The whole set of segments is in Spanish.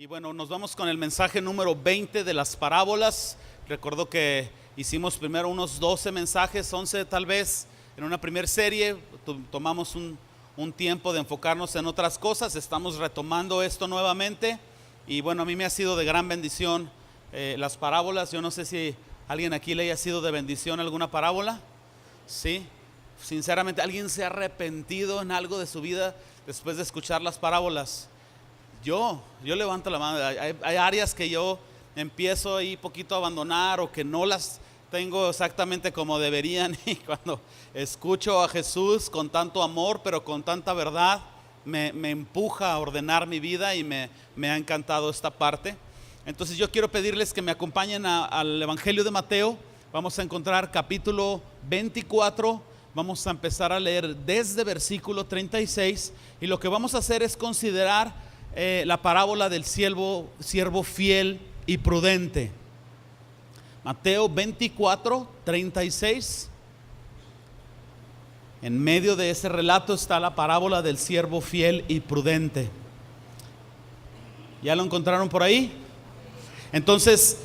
Y bueno, nos vamos con el mensaje número 20 de las parábolas. Recuerdo que hicimos primero unos 12 mensajes, 11 tal vez, en una primera serie. Tomamos un tiempo de enfocarnos en otras cosas. Estamos retomando esto nuevamente. Y bueno, a mí me ha sido de gran bendición las parábolas. Yo no sé si alguien aquí le haya sido de bendición alguna parábola. Sí, sinceramente, ¿alguien se ha arrepentido en algo de su vida después de escuchar las parábolas? Yo levanto la mano. Hay áreas que yo empiezo ahí poquito a abandonar o que no las tengo exactamente como deberían, y cuando escucho a Jesús con tanto amor pero con tanta verdad me empuja a ordenar mi vida, y me ha encantado esta parte. Entonces yo quiero pedirles que me acompañen al Evangelio de Mateo. Vamos a encontrar capítulo 24. Vamos a empezar a leer desde versículo 36, y lo que vamos a hacer es considerar la parábola del siervo fiel y prudente. Mateo 24, 36. En medio de ese relato está la parábola del siervo fiel y prudente. ¿Ya lo encontraron por ahí? Entonces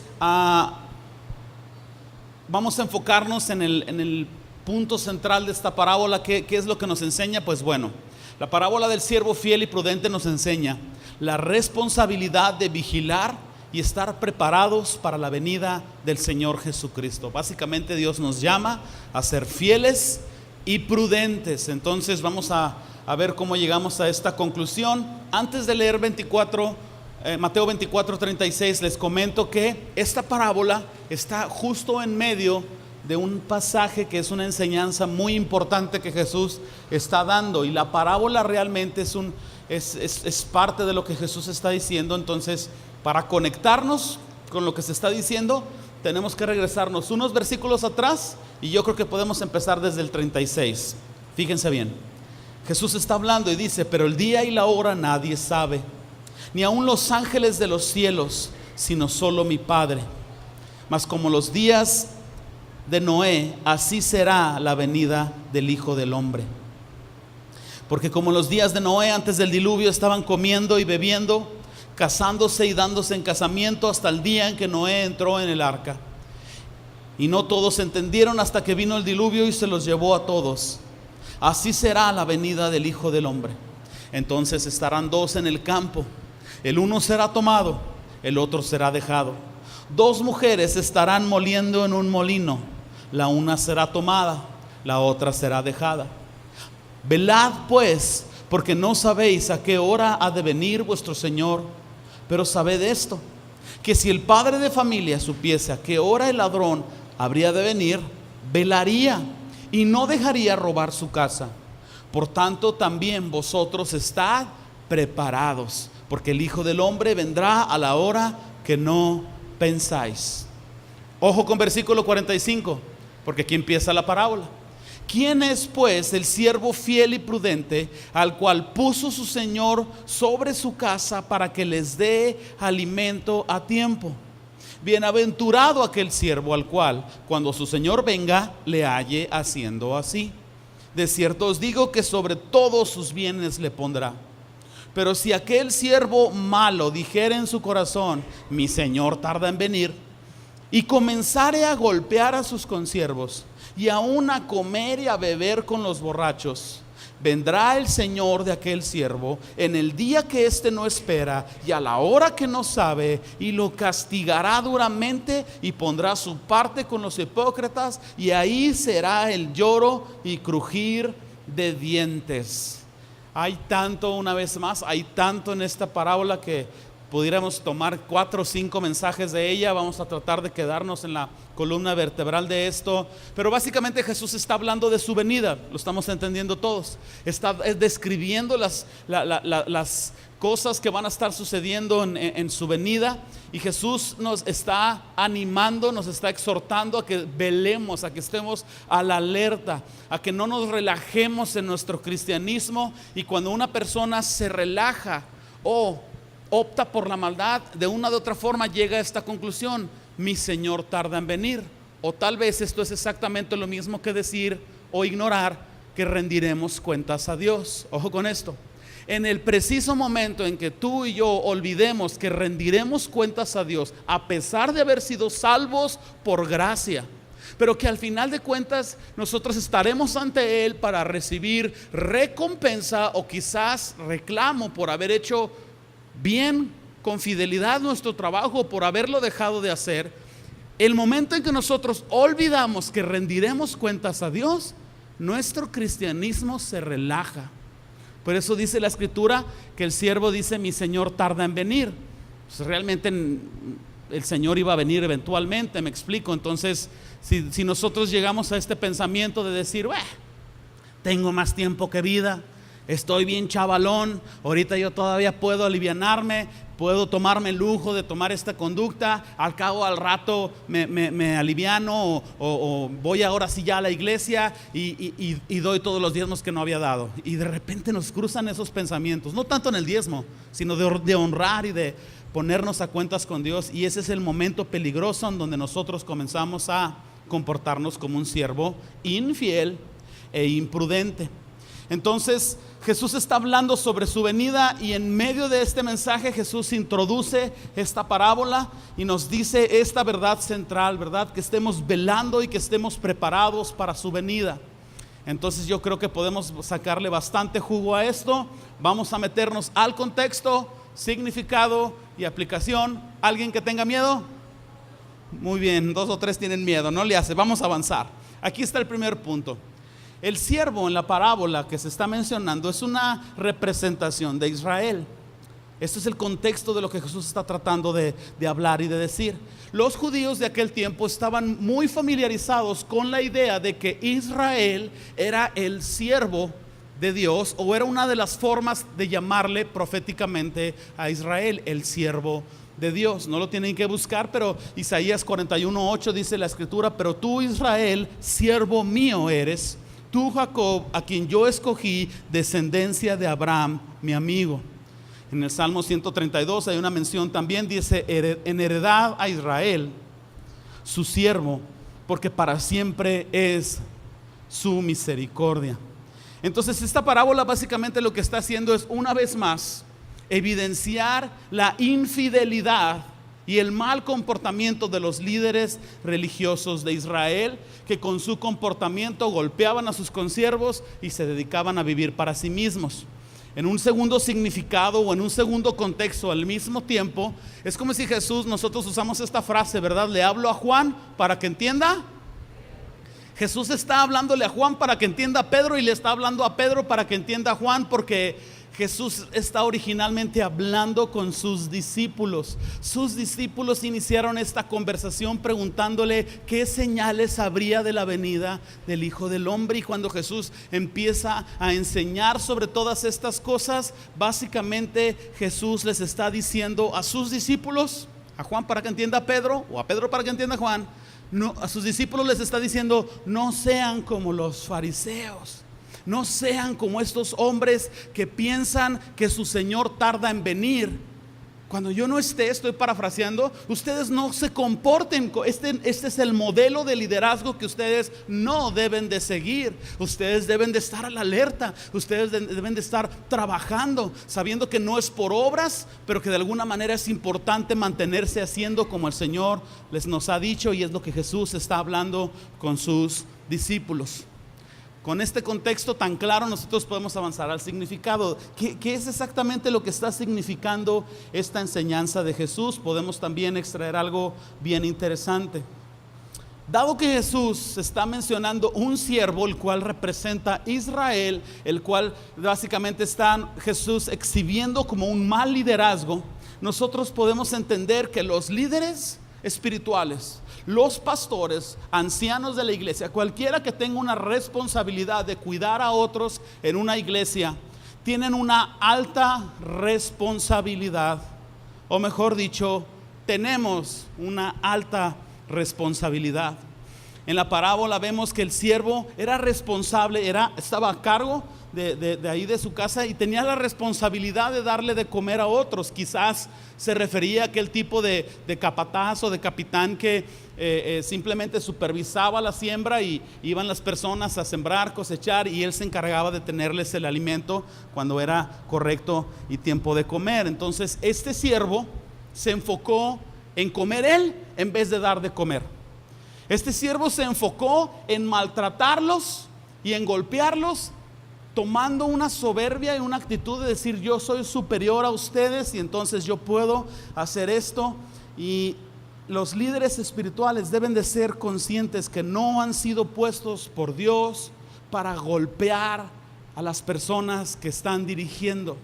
vamos a enfocarnos en el punto central de esta parábola. ¿Qué es lo que nos enseña? Pues bueno, la parábola del siervo fiel y prudente nos enseña la responsabilidad de vigilar y estar preparados para la venida del Señor Jesucristo. Básicamente Dios nos llama a ser fieles y prudentes. Entonces vamos a ver cómo llegamos a esta conclusión. Antes de leer Mateo 24, 36, les comento que esta parábola está justo en medio de un pasaje que es una enseñanza muy importante que Jesús está dando, y la parábola realmente es parte de lo que Jesús está diciendo. Entonces, para conectarnos con lo que se está diciendo, tenemos que regresarnos unos versículos atrás, y yo creo que podemos empezar desde el 36. Fíjense bien, Jesús está hablando y dice: pero el día y la hora nadie sabe, ni aun los ángeles de los cielos, sino solo mi Padre. Mas como los días de Noé, así será la venida del Hijo del Hombre. Porque como los días de Noé antes del diluvio, estaban comiendo y bebiendo, casándose y dándose en casamiento, hasta el día en que Noé entró en el arca. Y no todos entendieron hasta que vino el diluvio y se los llevó a todos. Así será la venida del Hijo del Hombre. Entonces estarán dos en el campo, el uno será tomado, el otro será dejado. Dos mujeres estarán moliendo en un molino, la una será tomada, la otra será dejada. Velad pues, porque no sabéis a qué hora ha de venir vuestro Señor. Pero sabed esto, que si el padre de familia supiese a qué hora el ladrón habría de venir, velaría y no dejaría robar su casa. Por tanto, también vosotros estad preparados, porque el Hijo del Hombre vendrá a la hora que no pensáis. Ojo con versículo 45, porque aquí empieza la parábola. ¿Quién es pues el siervo fiel y prudente, al cual puso su Señor sobre su casa para que les dé alimento a tiempo? Bienaventurado aquel siervo al cual, cuando su Señor venga, le halle haciendo así. De cierto os digo que sobre todos sus bienes le pondrá. Pero si aquel siervo malo dijere en su corazón: mi Señor tarda en venir, y comenzare a golpear a sus consiervos, y aún a comer y a beber con los borrachos, vendrá el Señor de aquel siervo en el día que éste no espera y a la hora que no sabe, y lo castigará duramente, y pondrá su parte con los hipócritas, y ahí será el lloro y crujir de dientes. Hay tanto, una vez más, hay tanto en esta parábola que pudiéramos tomar 4 o 5 mensajes de ella. Vamos a tratar de quedarnos en la columna vertebral de esto. Pero básicamente Jesús está hablando de su venida. Lo estamos entendiendo todos. Está describiendo las cosas que van a estar sucediendo en su venida. Y Jesús nos está animando, nos está exhortando a que velemos, a que estemos a la alerta, a que no nos relajemos en nuestro cristianismo. Y cuando una persona se relaja o opta por la maldad, de una u otra forma llega a esta conclusión: mi Señor tarda en venir. O tal vez esto es exactamente lo mismo que decir o ignorar que rendiremos cuentas a Dios. Ojo con esto. En el preciso momento en que tú y yo olvidemos que rendiremos cuentas a Dios, a pesar de haber sido salvos por gracia, pero que al final de cuentas nosotros estaremos ante Él para recibir recompensa o quizás reclamo por haber hecho bien, con fidelidad nuestro trabajo, por haberlo dejado de hacer. El momento en que nosotros olvidamos que rendiremos cuentas a Dios, nuestro cristianismo se relaja. Por eso dice la Escritura que el siervo dice: mi Señor tarda en venir. Pues realmente el Señor iba a venir eventualmente, me explico. Entonces, si nosotros llegamos a este pensamiento de decir: tengo más tiempo que vida, estoy bien chavalón, ahorita yo todavía puedo alivianarme, puedo tomarme el lujo de tomar esta conducta, al cabo al rato me aliviano o voy ahora sí ya a la iglesia y doy todos los diezmos que no había dado. Y de repente nos cruzan esos pensamientos, no tanto en el diezmo, sino de honrar y de ponernos a cuentas con Dios. Y ese es el momento peligroso en donde nosotros comenzamos a comportarnos como un siervo infiel e imprudente. Entonces Jesús está hablando sobre su venida, y en medio de este mensaje Jesús introduce esta parábola y nos dice esta verdad central, ¿verdad? Que estemos velando y que estemos preparados para su venida. Entonces yo creo que podemos sacarle bastante jugo a esto. Vamos a meternos al contexto, significado y aplicación. ¿Alguien que tenga miedo? Muy bien, 2 o 3 tienen miedo, no le hace. Vamos a avanzar. Aquí está el primer punto. El siervo en la parábola que se está mencionando es una representación de Israel. Este es el contexto de lo que Jesús está tratando de hablar y de decir. Los judíos de aquel tiempo estaban muy familiarizados con la idea de que Israel era el siervo de Dios, o era una de las formas de llamarle proféticamente a Israel, el siervo de Dios. No lo tienen que buscar, pero Isaías 41:8 dice la Escritura: pero tú, Israel, siervo mío eres, tú, Jacob, a quien yo escogí, descendencia de Abraham, mi amigo. En el Salmo 132 hay una mención también, dice: en heredad a Israel, su siervo, porque para siempre es su misericordia. Entonces esta parábola básicamente lo que está haciendo es, una vez más, evidenciar la infidelidad y el mal comportamiento de los líderes religiosos de Israel, que con su comportamiento golpeaban a sus consiervos y se dedicaban a vivir para sí mismos. En un segundo significado o en un segundo contexto al mismo tiempo, es como si Jesús, nosotros usamos esta frase, ¿verdad? Le hablo a Juan para que entienda. Jesús está hablándole a Juan para que entienda a Pedro, y le está hablando a Pedro para que entienda a Juan, porque Jesús está originalmente hablando con sus discípulos. Sus discípulos iniciaron esta conversación preguntándole qué señales habría de la venida del Hijo del Hombre. Y cuando Jesús empieza a enseñar sobre todas estas cosas, básicamente Jesús les está diciendo a sus discípulos, a Juan para que entienda a Pedro, o a Pedro para que entienda a Juan, no, a sus discípulos les está diciendo: no sean como los fariseos. No sean como estos hombres que piensan que su Señor tarda en venir. Cuando yo no esté, estoy parafraseando, ustedes no se comporten. Este es el modelo de liderazgo que ustedes no deben de seguir. Ustedes deben de estar a la alerta. Ustedes deben de estar trabajando, sabiendo que no es por obras, pero que de alguna manera es importante mantenerse haciendo como el Señor nos ha dicho, y es lo que Jesús está hablando con sus discípulos. Con este contexto tan claro, nosotros podemos avanzar al significado. ¿Qué es exactamente lo que está significando esta enseñanza de Jesús? Podemos también extraer algo bien interesante. Dado que Jesús está mencionando un siervo, el cual representa a Israel, el cual básicamente está Jesús exhibiendo como un mal liderazgo, nosotros podemos entender que los líderes espirituales, los pastores, ancianos de la iglesia, cualquiera que tenga una responsabilidad de cuidar a otros en una iglesia, tienen una alta responsabilidad, o mejor dicho, tenemos una alta responsabilidad. En la parábola vemos que el siervo era responsable, estaba a cargo de ahí de su casa y tenía la responsabilidad de darle de comer a otros. Quizás se refería a aquel tipo de capataz o de capitán que simplemente supervisaba la siembra y iban las personas a sembrar, cosechar, y él se encargaba de tenerles el alimento cuando era correcto y tiempo de comer. Entonces este siervo se enfocó en comer él en vez de dar de comer. Este siervo se enfocó en maltratarlos y en golpearlos, tomando una soberbia y una actitud de decir: yo soy superior a ustedes y entonces yo puedo hacer esto. Y los líderes espirituales deben de ser conscientes que no han sido puestos por Dios para golpear a las personas que están dirigiendo.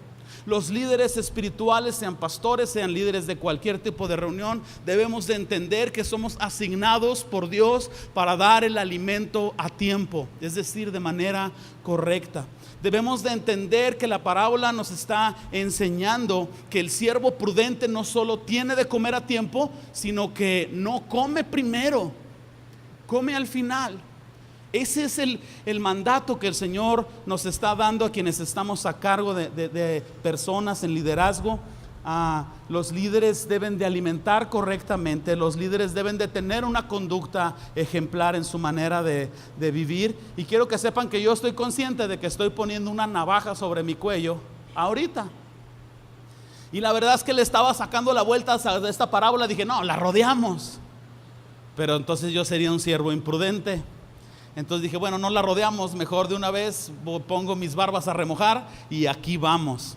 Los líderes espirituales, sean pastores, sean líderes de cualquier tipo de reunión, debemos de entender que somos asignados por Dios para dar el alimento a tiempo, es decir, de manera correcta. Debemos de entender que la parábola nos está enseñando que el siervo prudente no solo tiene de comer a tiempo, sino que no come primero, come al final. Ese es el mandato que el Señor nos está dando a quienes estamos a cargo de personas en liderazgo. Los líderes deben de alimentar correctamente, los líderes deben de tener una conducta ejemplar en su manera de vivir. Y quiero que sepan que yo estoy consciente de que estoy poniendo una navaja sobre mi cuello ahorita. Y la verdad es que le estaba sacando la vuelta de esta parábola. Dije: no, la rodeamos. Pero entonces yo sería un siervo imprudente. Entonces dije: bueno, no la rodeamos, mejor de una vez pongo mis barbas a remojar y aquí vamos.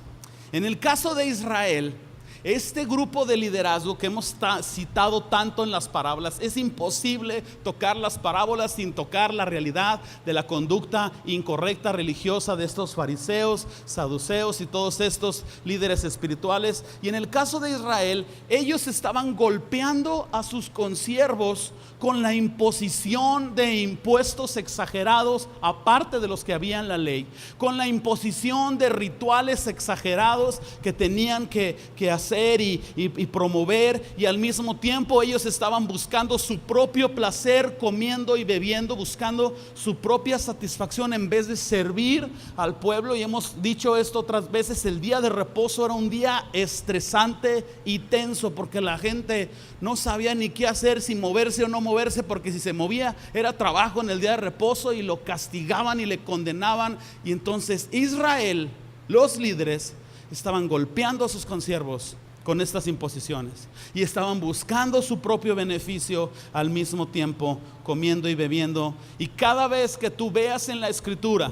En el caso de Israel, este grupo de liderazgo que hemos citado tanto en las parábolas, es imposible tocar las parábolas sin tocar la realidad de la conducta incorrecta religiosa de estos fariseos, saduceos y todos estos líderes espirituales. Y en el caso de Israel, ellos estaban golpeando a sus consiervos con la imposición de impuestos exagerados, aparte de los que había en la ley, con la imposición de rituales exagerados que tenían que hacer y promover, y al mismo tiempo ellos estaban buscando su propio placer, comiendo y bebiendo, buscando su propia satisfacción en vez de servir al pueblo. Y hemos dicho esto otras veces: el día de reposo era un día estresante y tenso, porque la gente no sabía ni qué hacer, si moverse o no moverse, porque si se movía era trabajo en el día de reposo y lo castigaban y le condenaban. Y entonces Israel, los líderes, estaban golpeando a sus consiervos con estas imposiciones y estaban buscando su propio beneficio al mismo tiempo, comiendo y bebiendo. Y cada vez que tú veas en la escritura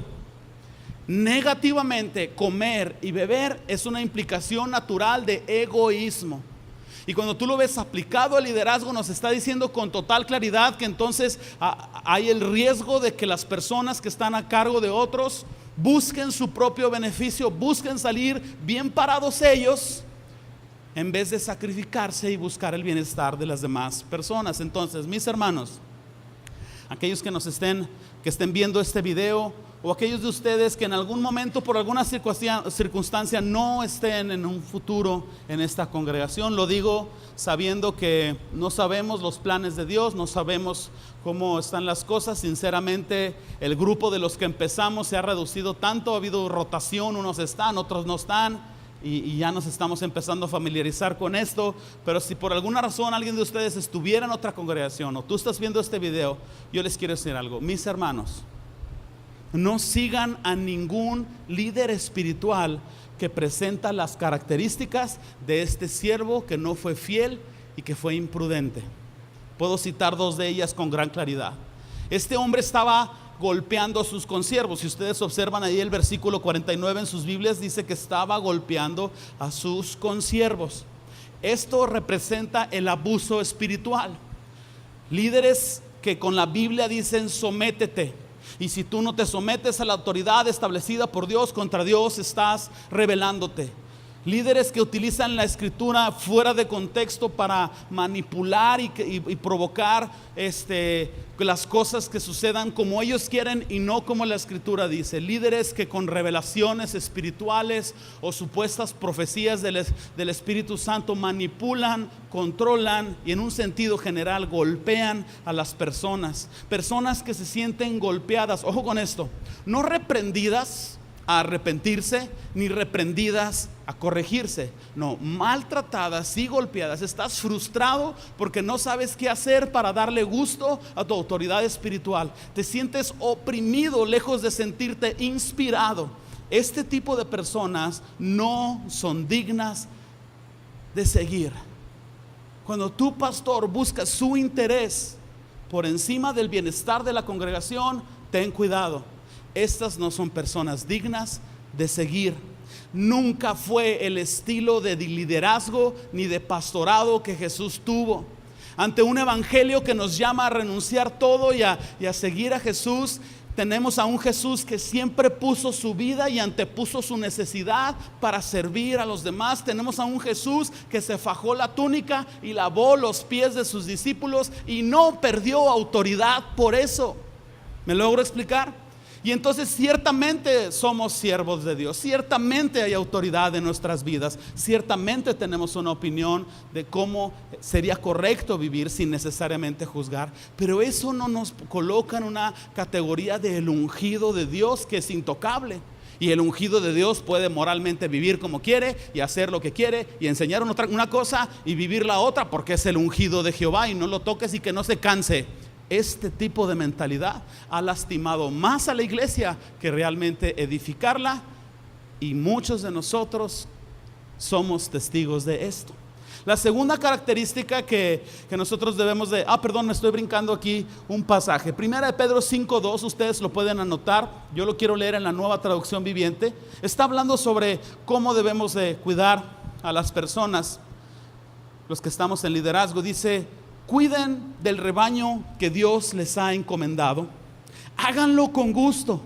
negativamente comer y beber, es una implicación natural de egoísmo. Y cuando tú lo ves aplicado al liderazgo, nos está diciendo con total claridad que entonces hay el riesgo de que las personas que están a cargo de otros busquen su propio beneficio, busquen salir bien parados ellos, en vez de sacrificarse y buscar el bienestar de las demás personas. Entonces, mis hermanos, aquellos que estén viendo este video, o aquellos de ustedes que en algún momento, por alguna circunstancia, no estén en un futuro en esta congregación, lo digo sabiendo que no sabemos los planes de Dios, no sabemos cómo están las cosas. Sinceramente, el grupo de los que empezamos se ha reducido tanto, ha habido rotación, unos están, otros no están, y ya nos estamos empezando a familiarizar con esto. Pero si por alguna razón alguien de ustedes estuviera en otra congregación, o tú estás viendo este video, yo les quiero decir algo: mis hermanos, no sigan a ningún líder espiritual que presenta las características de este siervo que no fue fiel y que fue imprudente. Puedo citar dos de ellas con gran claridad. Este hombre estaba golpeando a sus consiervos. Si ustedes observan ahí el versículo 49 en sus Biblias, dice que estaba golpeando a sus consiervos. Esto representa el abuso espiritual. Líderes que con la Biblia dicen: sométete. Y si tú no te sometes a la autoridad establecida por Dios, contra Dios estás rebelándote. Líderes que utilizan la escritura fuera de contexto para manipular y provocar las cosas que sucedan como ellos quieren y no como la escritura dice. Líderes que con revelaciones espirituales o supuestas profecías del Espíritu Santo manipulan, controlan y en un sentido general golpean a las personas. Personas que se sienten golpeadas, ojo con esto, no reprendidas a arrepentirse, ni reprendidas a corregirse. No, maltratadas y golpeadas. Estás frustrado porque no sabes qué hacer para darle gusto a tu autoridad espiritual. Te sientes oprimido, lejos de sentirte inspirado. Este tipo de personas no son dignas de seguir. Cuando tu pastor busca su interés por encima del bienestar de la congregación, ten cuidado. Estas no son personas dignas de seguir. Nunca fue el estilo de liderazgo ni de pastorado que Jesús tuvo. Ante un evangelio que nos llama a renunciar todo y a seguir a Jesús, tenemos a un Jesús que siempre puso su vida y antepuso su necesidad para servir a los demás. Tenemos a un Jesús que se fajó la túnica y lavó los pies de sus discípulos y no perdió autoridad por eso. ¿Me logro explicar? Y entonces ciertamente somos siervos de Dios, ciertamente hay autoridad en nuestras vidas, ciertamente tenemos una opinión de cómo sería correcto vivir sin necesariamente juzgar, pero eso no nos coloca en una categoría del ungido de Dios que es intocable. Y el ungido de Dios puede moralmente vivir como quiere y hacer lo que quiere y enseñar una cosa y vivir la otra, porque es el ungido de Jehová y no lo toques y que no se canse. Este tipo de mentalidad ha lastimado más a la iglesia que realmente edificarla, y muchos de nosotros somos testigos de esto. La segunda característica que nosotros debemos de... me estoy brincando aquí un pasaje. Primera de Pedro 5:2, ustedes lo pueden anotar. Yo lo quiero leer en la Nueva Traducción Viviente. Está hablando sobre cómo debemos de cuidar a las personas, los que estamos en liderazgo. Dice: cuiden del rebaño que Dios les ha encomendado. Háganlo con gusto,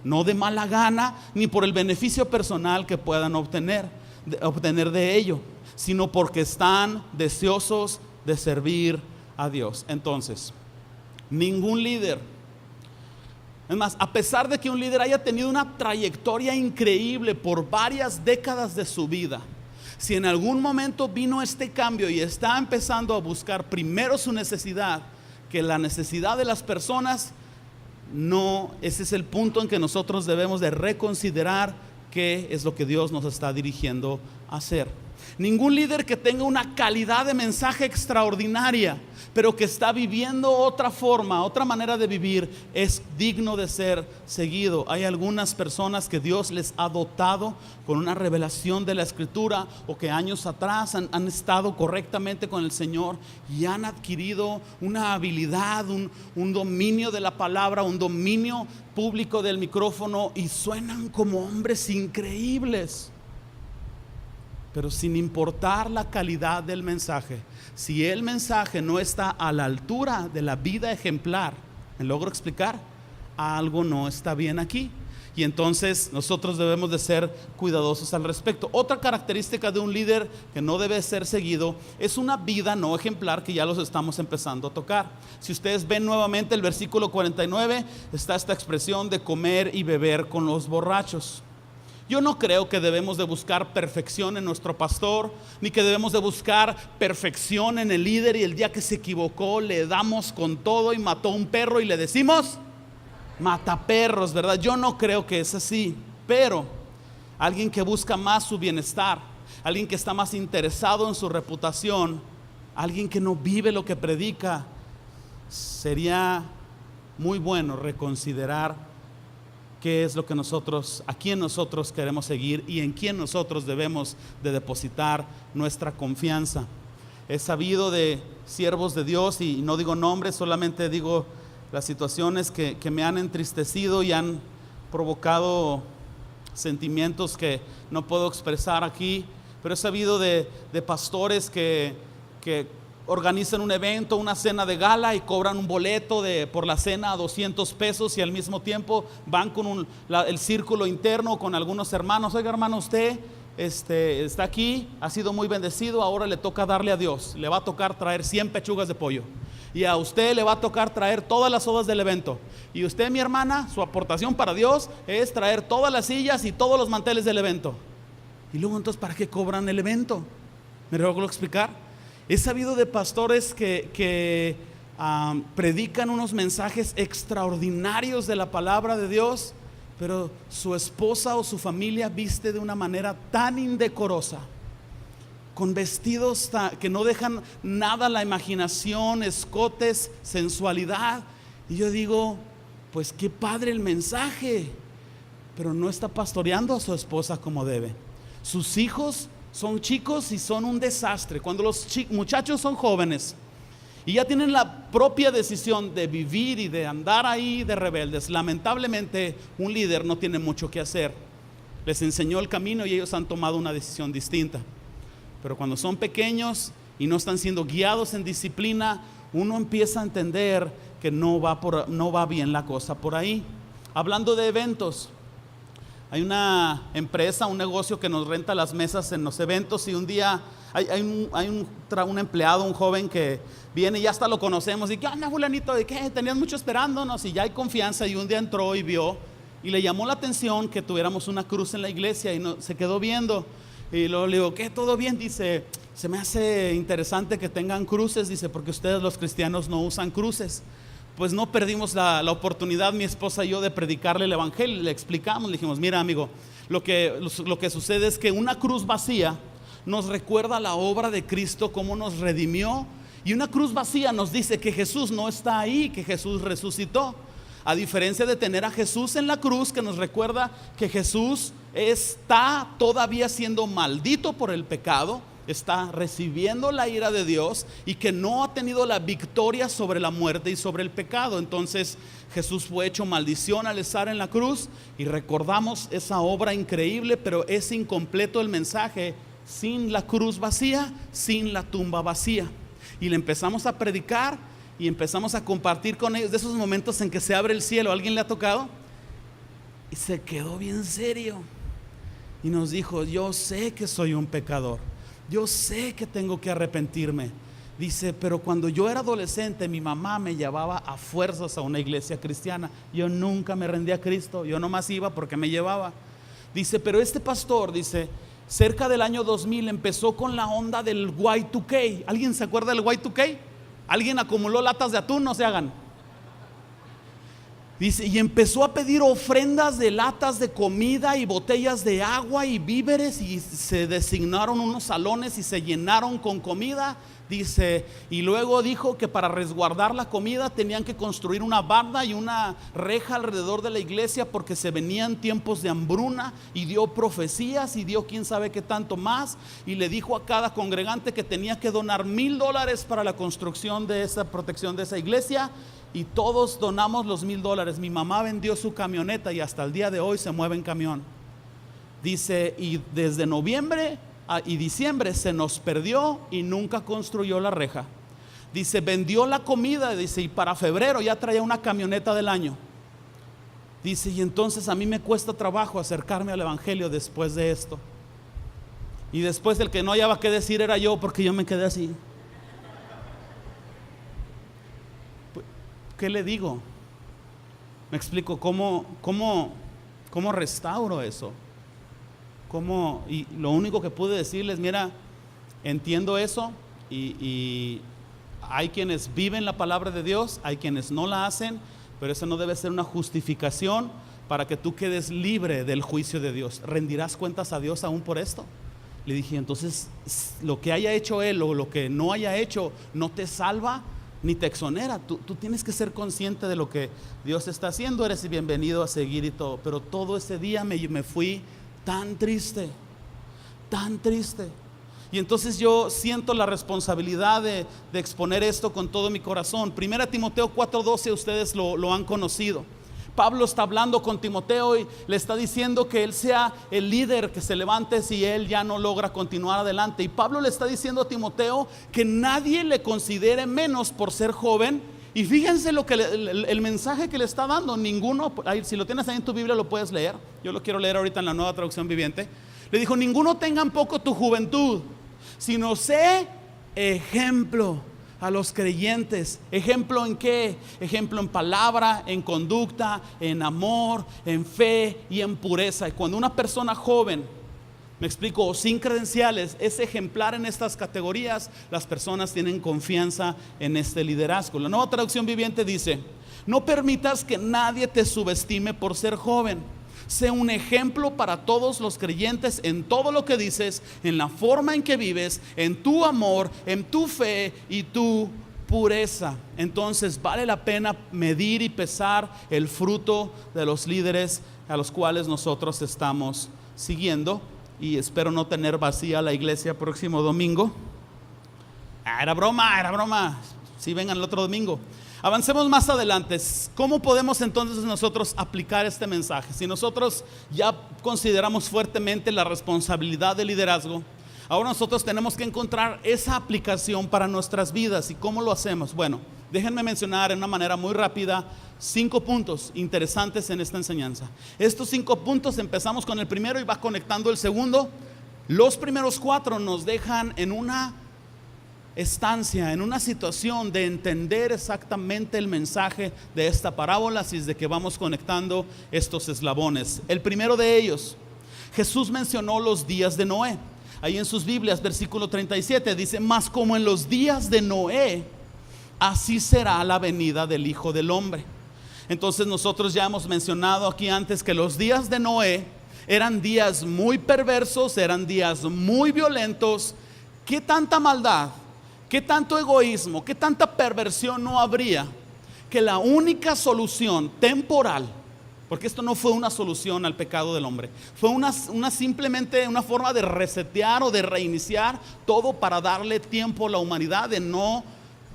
no de mala gana, ni por el beneficio personal que puedan obtener de ello, sino porque están deseosos de servir a Dios. Entonces, ningún líder, es más, a pesar de que un líder haya tenido una trayectoria increíble por varias décadas de su vida, si en algún momento vino este cambio y está empezando a buscar primero su necesidad que la necesidad de las personas, no, ese es el punto en que nosotros debemos de reconsiderar qué es lo que Dios nos está dirigiendo a hacer. Ningún líder que tenga una calidad de mensaje extraordinaria, pero que está viviendo otra forma, otra manera de vivir, es digno de ser seguido. Hay algunas personas que Dios les ha dotado con una revelación de la Escritura, o que años atrás han estado correctamente con el Señor y han adquirido una habilidad, un dominio de la palabra, un dominio público del micrófono, y suenan como hombres increíbles. Pero sin importar la calidad del mensaje, si el mensaje no está a la altura de la vida ejemplar, ¿me logro explicar? Algo no está bien aquí. Y entonces nosotros debemos de ser cuidadosos al respecto. Otra característica de un líder que no debe ser seguido es una vida no ejemplar, que ya los estamos empezando a tocar. Si ustedes ven nuevamente el versículo 49, está esta expresión de comer y beber con los borrachos. Yo no creo que debemos de buscar perfección en nuestro pastor, ni que debemos de buscar perfección en el líder y el día que se equivocó le damos con todo y mató a un perro y le decimos mataperros, ¿verdad? Yo no creo que es así. Pero alguien que busca más su bienestar, alguien que está más interesado en su reputación, alguien que no vive lo que predica, sería muy bueno reconsiderar qué es lo que a quién nosotros queremos seguir y en quién nosotros debemos de depositar nuestra confianza. He sabido de siervos de Dios, y no digo nombres, solamente digo las situaciones que me han entristecido y han provocado sentimientos que no puedo expresar aquí, pero he sabido de pastores que organizan un evento, una cena de gala, y cobran un boleto por la cena a 200 pesos, y al mismo tiempo van con el círculo interno con algunos hermanos. Oiga, hermano, usted está aquí, ha sido muy bendecido, ahora le toca darle a Dios, le va a tocar traer 100 pechugas de pollo, y a usted le va a tocar traer todas las sodas del evento, y usted, mi hermana, su aportación para Dios es traer todas las sillas y todos los manteles del evento. Y luego, entonces, ¿para qué cobran el evento? ¿Me logro explicar? He sabido de pastores que predican unos mensajes extraordinarios de la palabra de Dios, pero su esposa o su familia viste de una manera tan indecorosa, con vestidos que no dejan nada a la imaginación, escotes, sensualidad. Y yo digo, pues qué padre el mensaje, pero no está pastoreando a su esposa como debe. Sus hijos son chicos y son un desastre. Cuando los muchachos son jóvenes y ya tienen la propia decisión de vivir y de andar ahí de rebeldes, lamentablemente un líder no tiene mucho que hacer. Les enseñó el camino y ellos han tomado una decisión distinta. Pero cuando son pequeños y no están siendo guiados en disciplina, uno empieza a entender que no va bien la cosa por ahí. Hablando de eventos, hay una empresa, un negocio que nos renta las mesas en los eventos, y un día hay un empleado, un joven que viene y ya hasta lo conocemos, y ¿qué onda, fulanito? ¿De qué? Tenías mucho esperándonos, y ya hay confianza, y un día entró y vio, y le llamó la atención que tuviéramos una cruz en la iglesia, y se quedó viendo, y luego le digo, ¿qué? ¿Todo bien? Dice, se me hace interesante que tengan cruces, dice, porque ustedes los cristianos no usan cruces. Pues no perdimos la oportunidad, mi esposa y yo, de predicarle el evangelio. Le explicamos, le dijimos, mira amigo, lo que sucede es que una cruz vacía nos recuerda la obra de Cristo, cómo nos redimió, y una cruz vacía nos dice que Jesús no está ahí, que Jesús resucitó. A diferencia de tener a Jesús en la cruz, que nos recuerda que Jesús está todavía siendo maldito por el pecado, está recibiendo la ira de Dios, y que no ha tenido la victoria sobre la muerte y sobre el pecado. Entonces Jesús fue hecho maldición al estar en la cruz, y recordamos esa obra increíble, pero es incompleto el mensaje sin la cruz vacía, sin la tumba vacía. Y le empezamos a predicar y empezamos a compartir con ellos de esos momentos en que se abre el cielo. ¿A alguien le ha tocado? Y se quedó bien serio y nos dijo, yo sé que soy un pecador, yo sé que tengo que arrepentirme. Dice, pero cuando yo era adolescente, mi mamá me llevaba a fuerzas a una iglesia cristiana. Yo nunca me rendí a Cristo, yo nomás iba porque me llevaba. Dice, pero este pastor, dice, cerca del año 2000 empezó con la onda del Y2K. ¿Alguien se acuerda del Y2K? ¿Alguien acumuló latas de atún? No se hagan. Dice, y empezó a pedir ofrendas de latas de comida y botellas de agua y víveres, y se designaron unos salones y se llenaron con comida. Dice, y luego dijo que para resguardar la comida tenían que construir una barda y una reja alrededor de la iglesia, porque se venían tiempos de hambruna, y dio profecías y dio quién sabe qué tanto más, y le dijo a cada congregante que tenía que donar $1,000 para la construcción de esa protección de esa iglesia. Y todos donamos los $1,000. Mi mamá vendió su camioneta y hasta el día de hoy se mueve en camión. Dice, y desde noviembre y diciembre se nos perdió y nunca construyó la reja. Dice, vendió la comida, dice, y para febrero ya traía una camioneta del año. Dice, y entonces a mí me cuesta trabajo acercarme al evangelio después de esto. Y después el que no hallaba qué decir era yo, porque yo me quedé así. ¿Qué le digo? Me explico, ¿cómo restauro eso? Y lo único que pude decirles, mira, entiendo eso, y hay quienes viven la palabra de Dios, hay quienes no la hacen, pero eso no debe ser una justificación para que tú quedes libre del juicio de Dios. ¿Rendirás cuentas a Dios aún por esto? Le dije, entonces lo que haya hecho él o lo que no haya hecho no te salva ni te exonera. Tú tienes que ser consciente de lo que Dios está haciendo. Eres bienvenido a seguir y todo. Pero todo ese día me fui tan triste, tan triste. Y entonces yo siento la responsabilidad de exponer esto con todo mi corazón. 1 Timoteo 4:12, ustedes lo han conocido. Pablo está hablando con Timoteo y le está diciendo que él sea el líder que se levante si él ya no logra continuar adelante. Y Pablo le está diciendo a Timoteo que nadie le considere menos por ser joven. Y fíjense lo que el mensaje que le está dando. Ninguno, si lo tienes ahí en tu Biblia lo puedes leer. Yo lo quiero leer ahorita en la Nueva Traducción Viviente. Le dijo, ninguno tenga en poco tu juventud, sino sé ejemplo a los creyentes. ¿Ejemplo en qué? Ejemplo en palabra, en conducta, en amor, en fe y en pureza. Y cuando una persona joven, me explico, o sin credenciales, es ejemplar en estas categorías, las personas tienen confianza en este liderazgo. La Nueva Traducción Viviente dice, no permitas que nadie te subestime por ser joven. Sé un ejemplo para todos los creyentes en todo lo que dices, en la forma en que vives, en tu amor, en tu fe y tu pureza. Entonces vale la pena medir y pesar el fruto de los líderes a los cuales nosotros estamos siguiendo. Y espero no tener vacía la iglesia próximo domingo. Era broma. Sí, vengan el otro domingo. Avancemos más adelante. ¿Cómo podemos entonces nosotros aplicar este mensaje? Si nosotros ya consideramos fuertemente la responsabilidad del liderazgo, ahora nosotros tenemos que encontrar esa aplicación para nuestras vidas. ¿Y cómo lo hacemos? Bueno, déjenme mencionar en una manera muy rápida 5 puntos interesantes en esta enseñanza. Estos 5 puntos, empezamos con el primero y va conectando el segundo. Los primeros 4 nos dejan en una estancia, en una situación de entender exactamente el mensaje de esta parábola, así es de que vamos conectando estos eslabones. El primero de ellos, Jesús mencionó los días de Noé. Ahí en sus Biblias, versículo 37 dice: mas como en los días de Noé, así será la venida del Hijo del Hombre. Entonces nosotros ya hemos mencionado aquí antes que los días de Noé eran días muy perversos, eran días muy violentos. ¿Qué tanta maldad, qué tanto egoísmo, qué tanta perversión no habría que la única solución temporal, porque esto no fue una solución al pecado del hombre, fue simplemente una forma de resetear o de reiniciar todo para darle tiempo a la humanidad de no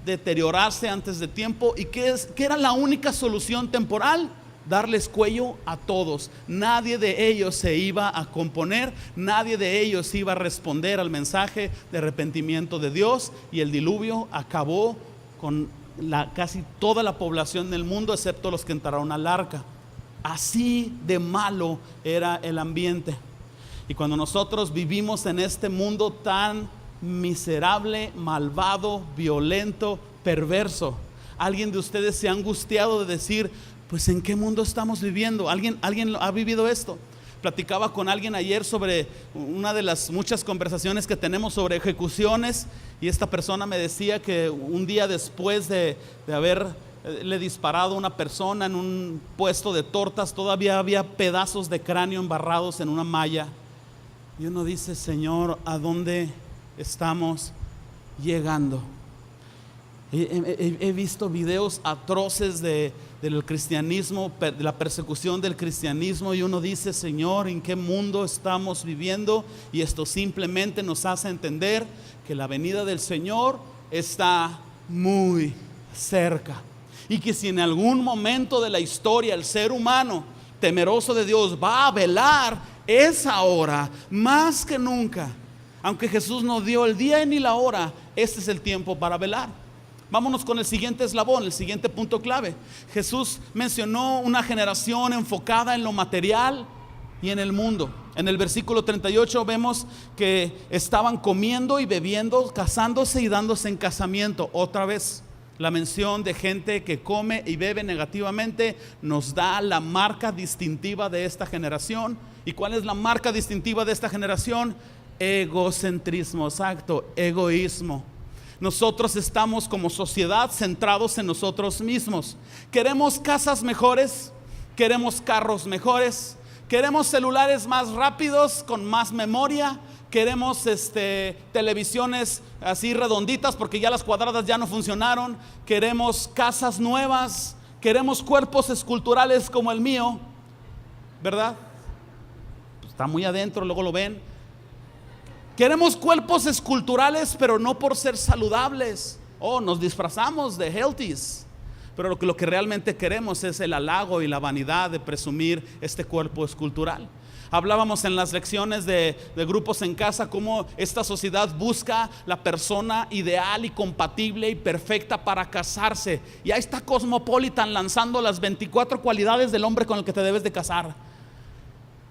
deteriorarse antes de tiempo? ¿Y qué era la única solución temporal? Darles cuello a todos. Nadie de ellos se iba a componer, nadie de ellos iba a responder al mensaje de arrepentimiento de Dios, y el diluvio acabó con casi toda la población del mundo, excepto los que entraron al arca. Así de malo era el ambiente. Y cuando nosotros vivimos en este mundo tan miserable, malvado, violento, perverso, ¿alguien de ustedes se ha angustiado de decir, pues en qué mundo estamos viviendo? ¿Alguien ha vivido esto? Platicaba con alguien ayer sobre una de las muchas conversaciones que tenemos sobre ejecuciones, y esta persona me decía que un día después de haberle disparado a una persona en un puesto de tortas, todavía había pedazos de cráneo embarrados en una malla. Y uno dice, Señor, ¿a dónde estamos llegando? He visto videos atroces del cristianismo, de la persecución del cristianismo, y uno dice, Señor, ¿en qué mundo estamos viviendo? Y esto simplemente nos hace entender que la venida del Señor está muy cerca, y que si en algún momento de la historia el ser humano temeroso de Dios va a velar, es ahora, más que nunca. Aunque Jesús no dio el día ni la hora, este es el tiempo para velar. Vámonos con el siguiente eslabón, el siguiente punto clave. Jesús mencionó una generación enfocada en lo material y en el mundo. En el versículo 38 vemos que estaban comiendo y bebiendo, casándose y dándose en casamiento. Otra vez, la mención de gente que come y bebe negativamente nos da la marca distintiva de esta generación. ¿Y cuál es la marca distintiva de esta generación? Egocentrismo, exacto, egoísmo. Nosotros estamos como sociedad centrados en nosotros mismos. Queremos casas mejores, queremos carros mejores, queremos celulares más rápidos con más memoria, queremos televisiones así redonditas porque ya las cuadradas ya no funcionaron, queremos casas nuevas, queremos cuerpos esculturales como el mío, ¿verdad? Pues está muy adentro, luego lo ven. Queremos cuerpos esculturales, pero no por ser saludables. Nos disfrazamos de healthies, pero lo que realmente queremos es el halago y la vanidad de presumir este cuerpo escultural. Hablábamos en las lecciones de grupos en casa cómo esta sociedad busca la persona ideal y compatible y perfecta para casarse. Y ahí está Cosmopolitan lanzando las 24 cualidades del hombre con el que te debes de casar.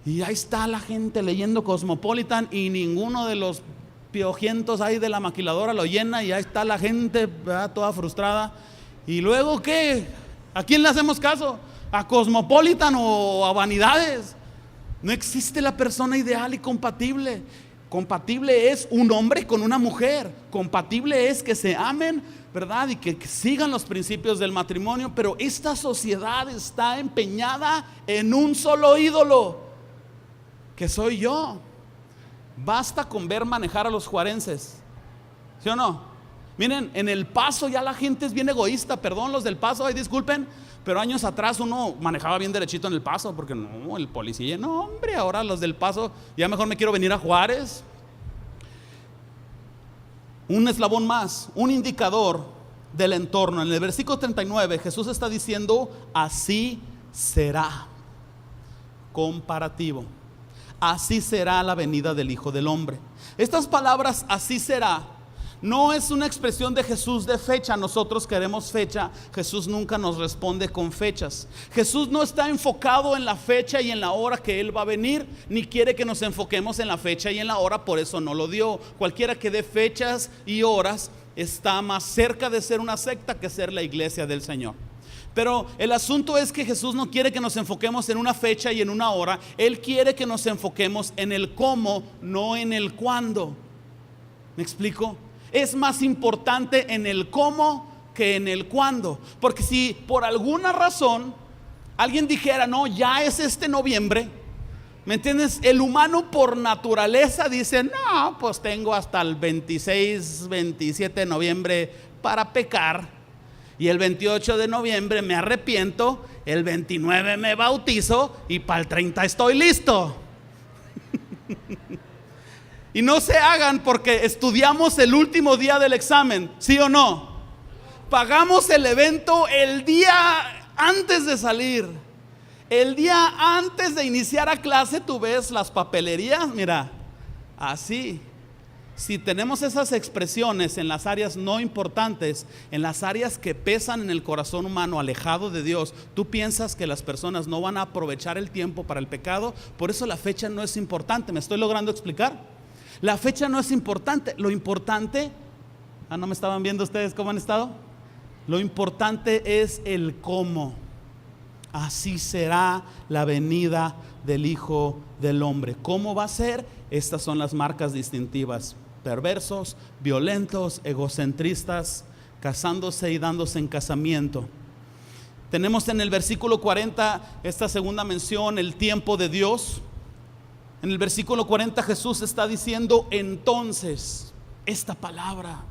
Y ahí está la gente leyendo Cosmopolitan, y ninguno de los piojientos ahí de la maquiladora lo llena, y ahí está la gente, ¿verdad?, toda frustrada. ¿Y luego qué? ¿A quién le hacemos caso? ¿A Cosmopolitan o a vanidades? No existe la persona ideal y compatible. Compatible es un hombre con una mujer. Compatible es que se amen, ¿verdad? Y que sigan los principios del matrimonio. Pero esta sociedad está empeñada en un solo ídolo, que soy yo. Basta con ver manejar a los juarenses, ¿sí o no? Miren, en El Paso ya la gente es bien egoísta. Perdón los del Paso, ay, disculpen, pero años atrás uno manejaba bien derechito en El Paso, porque no, el policía, no hombre, ahora los del Paso, ya mejor me quiero venir a Juárez. Un eslabón más, un indicador del entorno. En el versículo 39 Jesús está diciendo: así será. Comparativo. Así será la venida del Hijo del Hombre. Estas palabras, así será, no es una expresión de Jesús de fecha. Nosotros queremos fecha. Jesús nunca nos responde con fechas. Jesús no está enfocado en la fecha y en la hora que Él va a venir, ni quiere que nos enfoquemos en la fecha y en la hora. Por eso no lo dio. Cualquiera que dé fechas y horas está más cerca de ser una secta que ser la iglesia del Señor. Pero el asunto es que Jesús no quiere que nos enfoquemos en una fecha y en una hora. Él quiere que nos enfoquemos en el cómo, no en el cuándo. ¿Me explico? Es más importante en el cómo que en el cuándo. Porque si por alguna razón alguien dijera: no, ya es este noviembre, ¿me entiendes? El humano por naturaleza dice: no, pues tengo hasta el 26, 27 de noviembre para pecar, y el 28 de noviembre me arrepiento, el 29 me bautizo y para el 30 estoy listo. Y no se hagan, porque estudiamos el último día del examen, ¿sí o no? Pagamos el evento el día antes de salir. El día antes de iniciar a clase tú ves las papelerías, mira, así. Si tenemos esas expresiones en las áreas no importantes, en las áreas que pesan en el corazón humano, alejado de Dios, tú piensas que las personas no van a aprovechar el tiempo para el pecado. Por eso la fecha no es importante. ¿Me estoy logrando explicar? La fecha no es importante. Lo importante, ¿no me estaban viendo ustedes cómo han estado? Lo importante es el cómo. Así será la venida del Hijo del Hombre. ¿Cómo va a ser? Estas son las marcas distintivas: perversos, violentos, egocentristas, casándose y dándose en casamiento. Tenemos en el versículo 40 esta segunda mención, el tiempo de Dios. En el versículo 40 Jesús está diciendo: entonces. Esta palabra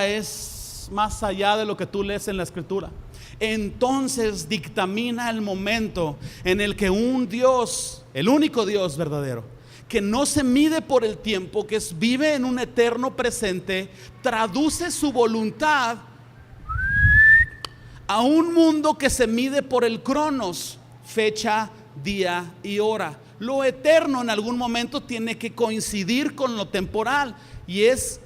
es más allá de lo que tú lees en la Escritura. Entonces dictamina el momento en el que un Dios, el único Dios verdadero, que no se mide por el tiempo, que vive en un eterno presente, traduce su voluntad a un mundo que se mide por el cronos, fecha, día y hora. Lo eterno en algún momento tiene que coincidir con lo temporal, y es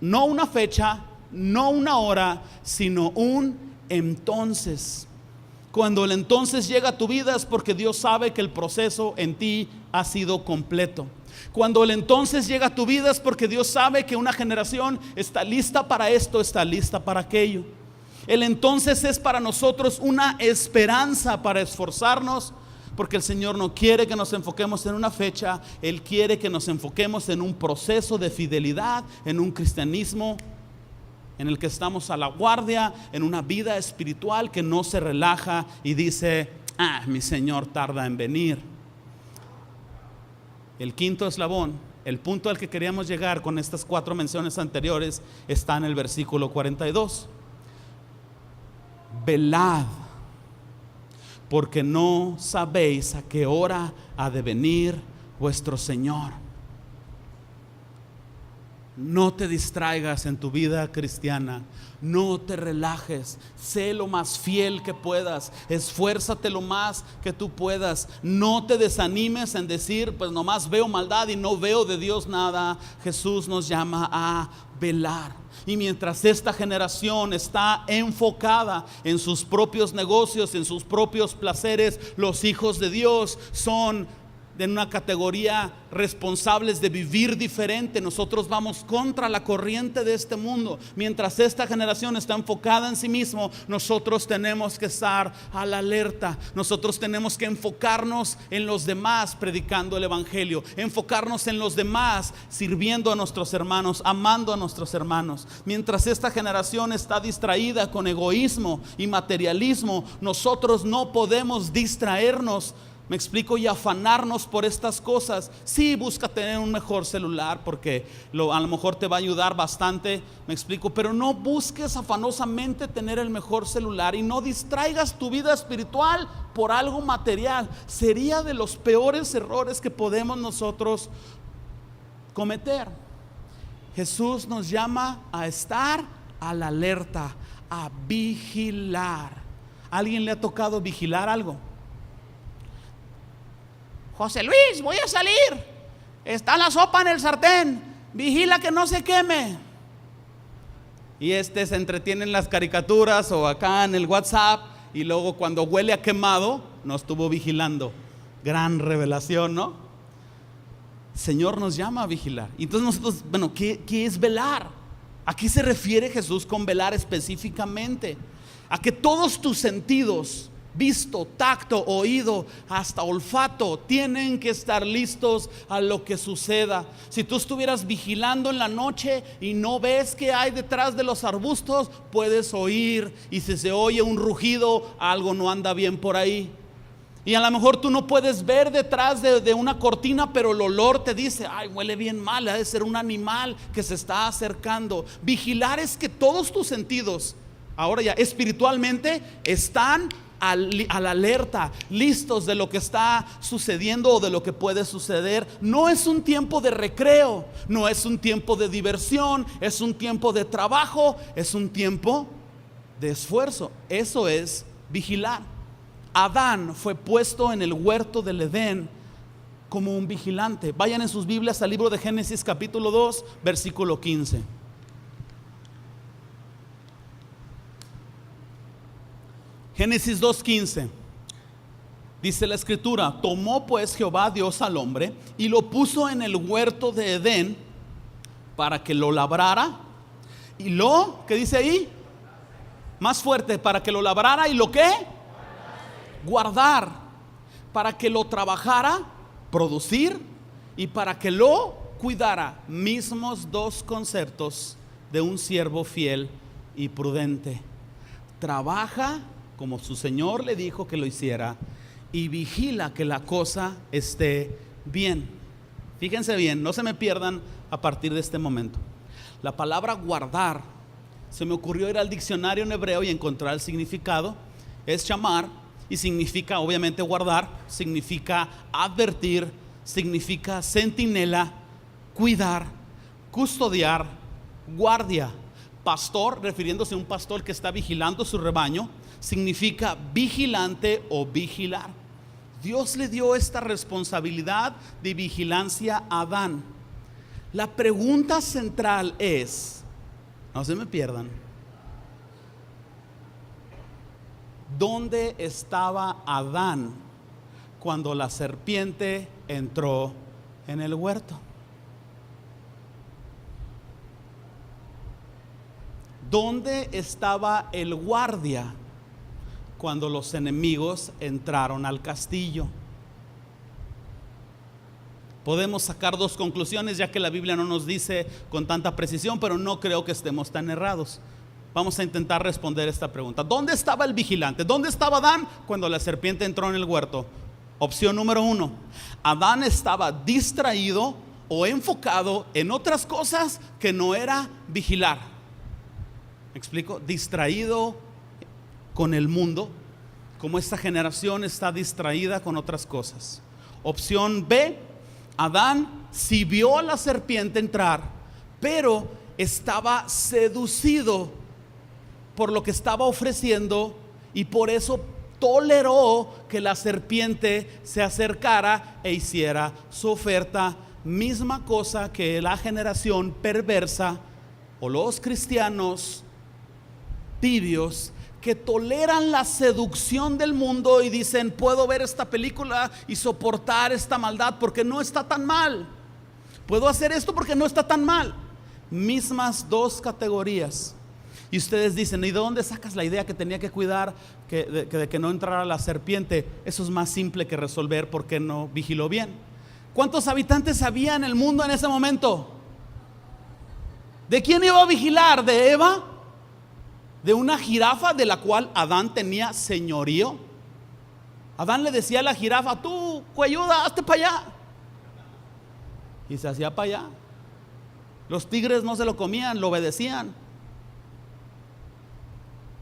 no una fecha, no una hora, sino un entonces. Cuando el entonces llega a tu vida es porque Dios sabe que el proceso en ti ha sido completo. Cuando el entonces llega a tu vida es porque Dios sabe que una generación está lista para esto, está lista para aquello. El entonces es para nosotros una esperanza para esforzarnos, porque el Señor no quiere que nos enfoquemos en una fecha. Él quiere que nos enfoquemos en un proceso de fidelidad, en un cristianismo en el que estamos a la guardia, en una vida espiritual que no se relaja y dice: mi Señor tarda en venir. El quinto eslabón, el punto al que queríamos llegar con estas 4 menciones anteriores, está en el versículo 42. Velad, porque no sabéis a qué hora ha de venir vuestro Señor. No te distraigas en tu vida cristiana, no te relajes, sé lo más fiel que puedas, esfuérzate lo más que tú puedas. No te desanimes en decir: pues nomás veo maldad y no veo de Dios nada. Jesús nos llama a velar. Y mientras esta generación está enfocada en sus propios negocios, en sus propios placeres, los hijos de Dios son en una categoría responsables de vivir diferente. Nosotros vamos contra la corriente de este mundo. Mientras esta generación está enfocada en sí mismo, nosotros tenemos que estar a la alerta. Nosotros tenemos que enfocarnos en los demás predicando el evangelio, enfocarnos en los demás sirviendo a nuestros hermanos, amando a nuestros hermanos. Mientras esta generación está distraída con egoísmo y materialismo, nosotros no podemos distraernos, me explico, y afanarnos por estas cosas. Sí, busca tener un mejor celular porque a lo mejor te va a ayudar bastante, me explico, pero no busques afanosamente tener el mejor celular y no distraigas tu vida espiritual por algo material. Sería de los peores errores que podemos nosotros cometer. Jesús nos llama a estar a la alerta, a vigilar. ¿A alguien le ha tocado vigilar algo? José Luis, voy a salir, está la sopa en el sartén, vigila que no se queme. Y se entretiene en las caricaturas o acá en el WhatsApp, y luego cuando huele a quemado, no estuvo vigilando. Gran revelación, ¿no? El Señor nos llama a vigilar. Y entonces nosotros, bueno, ¿qué es velar? ¿A qué se refiere Jesús con velar específicamente? A que todos tus sentidos, visto, tacto, oído, hasta olfato, tienen que estar listos a lo que suceda. Si tú estuvieras vigilando en la noche y no ves qué hay detrás de los arbustos, puedes oír, y si se oye un rugido, algo no anda bien por ahí. Y a lo mejor tú no puedes ver detrás de una cortina, pero el olor te dice, ay, huele bien mal, ha de ser un animal que se está acercando. Vigilar es que todos tus sentidos, ahora ya espiritualmente, están a la alerta, listos de lo que está sucediendo o de lo que puede suceder. No es un tiempo de recreo, no es un tiempo de diversión, es un tiempo de trabajo, es un tiempo de esfuerzo. Eso es vigilar. Adán fue puesto en el huerto del Edén como un vigilante. Vayan en sus Biblias al libro de Génesis capítulo 2, versículo 15. Génesis 2:15. Dice la escritura: tomó pues Jehová Dios al hombre y lo puso en el huerto de Edén para que lo labrara y ¿qué dice ahí? Más fuerte, para que lo labrara y ¿lo qué? Guardar, para que lo trabajara, producir, y para que lo cuidara. Mismos dos conceptos de un siervo fiel y prudente. Trabaja como su Señor le dijo que lo hiciera, y vigila que la cosa esté bien. Fíjense bien, no se me pierdan a partir de este momento. La palabra guardar, se me ocurrió ir al diccionario en hebreo y encontrar el significado. Es shamar, y significa obviamente guardar, significa advertir, significa centinela, cuidar, custodiar, guardia. Pastor, refiriéndose a un pastor que está vigilando su rebaño, significa vigilante o vigilar. Dios le dio esta responsabilidad de vigilancia a Adán. La pregunta central es, no se me pierdan, ¿dónde estaba Adán cuando la serpiente entró en el huerto? ¿Dónde estaba el guardia cuando los enemigos entraron al castillo? Podemos sacar dos conclusiones, ya que la Biblia no nos dice con tanta precisión, pero no creo que estemos tan errados. Vamos a intentar responder esta pregunta. ¿Dónde estaba el vigilante? ¿Dónde estaba Adán cuando la serpiente entró en el huerto? Opción número 1: Adán estaba distraído o enfocado en otras cosas que no era vigilar. ¿Me explico? Distraído con el mundo, como esta generación está distraída con otras cosas. Opción B: Adán sí vio a la serpiente entrar, pero estaba seducido por lo que estaba ofreciendo, y por eso toleró que la serpiente se acercara e hiciera su oferta. Misma cosa que la generación perversa o los cristianos tibios que toleran la seducción del mundo y dicen: puedo ver esta película y soportar esta maldad porque no está tan mal. Puedo hacer esto porque no está tan mal. Mismas dos categorías. Y ustedes dicen: ¿y de dónde sacas la idea que tenía que cuidar de que no entrara la serpiente? Eso es más simple que resolver porque no vigiló bien. ¿Cuántos habitantes había en el mundo en ese momento? ¿De quién iba a vigilar? ¿De Eva? ¿De una jirafa de la cual Adán tenía señorío? Adán le decía a la jirafa: tú, cuelluda, hazte para allá. Y se hacía para allá. Los tigres no se lo comían, lo obedecían.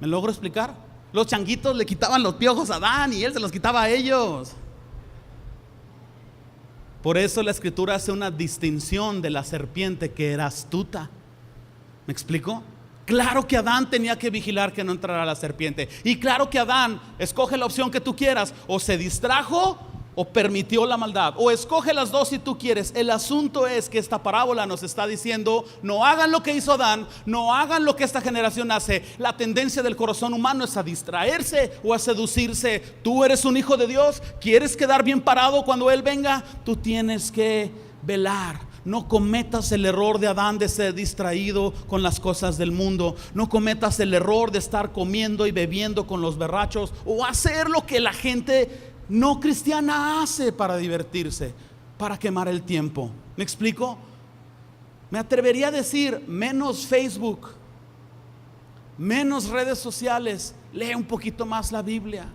¿Me logro explicar? Los changuitos le quitaban los piojos a Adán y él se los quitaba a ellos. Por eso la escritura hace una distinción de la serpiente, que era astuta. ¿Me explico? Claro que Adán tenía que vigilar que no entrara la serpiente. Y claro que Adán, escoge la opción que tú quieras: o se distrajo o permitió la maldad, o escoge las dos si tú quieres. El asunto es que esta parábola nos está diciendo: no hagan lo que hizo Adán, no hagan lo que esta generación hace. La tendencia del corazón humano es a distraerse o a seducirse. Tú eres un hijo de Dios, quieres quedar bien parado cuando Él venga, tú tienes que velar. No cometas el error de Adán de ser distraído con las cosas del mundo. No cometas el error de estar comiendo y bebiendo con los borrachos, o hacer lo que la gente no cristiana hace para divertirse, para quemar el tiempo. ¿Me explico? Me atrevería a decir: menos Facebook, menos redes sociales, lee un poquito más la Biblia.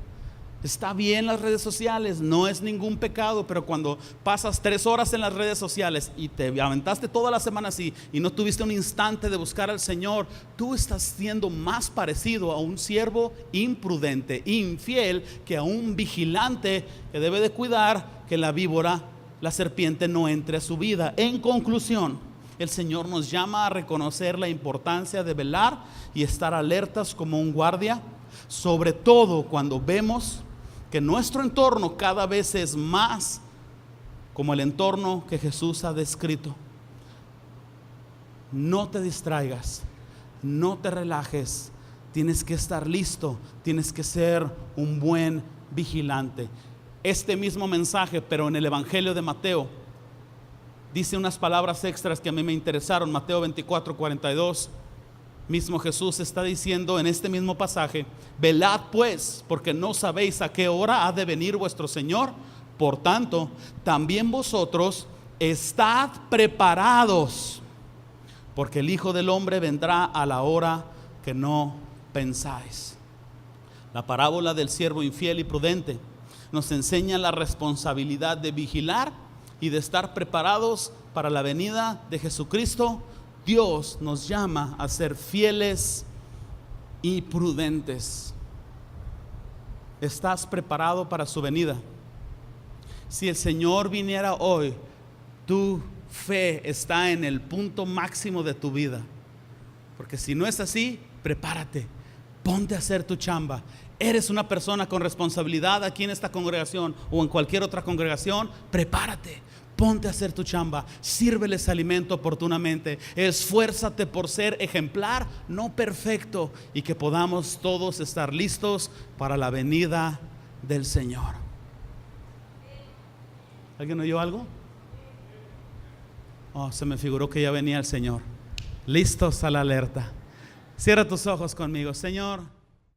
Está bien las redes sociales, no es ningún pecado, pero cuando pasas 3 horas en las redes sociales y te aventaste toda la semana así y no tuviste un instante de buscar al Señor, tú estás siendo más parecido a un siervo imprudente, infiel, que a un vigilante que debe de cuidar que la víbora, la serpiente, no entre a su vida. En conclusión, el Señor nos llama a reconocer la importancia de velar y estar alertas como un guardia, sobre todo cuando vemos que nuestro entorno cada vez es más como el entorno que Jesús ha descrito. No te distraigas, no te relajes, tienes que estar listo, tienes que ser un buen vigilante. Este mismo mensaje, pero en el Evangelio de Mateo, dice unas palabras extras que a mí me interesaron. Mateo 24:42. Mismo Jesús está diciendo en este mismo pasaje: velad pues, porque no sabéis a qué hora ha de venir vuestro Señor. Por tanto, también vosotros estad preparados, porque el Hijo del Hombre vendrá a la hora que no pensáis. La parábola del siervo infiel y prudente nos enseña la responsabilidad de vigilar y de estar preparados para la venida de Jesucristo. Dios nos llama a ser fieles y prudentes. ¿Estás preparado para su venida? Si el Señor viniera hoy, tu fe está en el punto máximo de tu vida. Porque si no es así, prepárate, ponte a hacer tu chamba. Eres una persona con responsabilidad aquí en esta congregación o en cualquier otra congregación, prepárate. Ponte a hacer tu chamba, sírveles alimento oportunamente, esfuérzate por ser ejemplar, no perfecto, y que podamos todos estar listos para la venida del Señor. ¿Alguien oyó algo? Oh, se me figuró que ya venía el Señor. Listos a la alerta. Cierra tus ojos conmigo, Señor.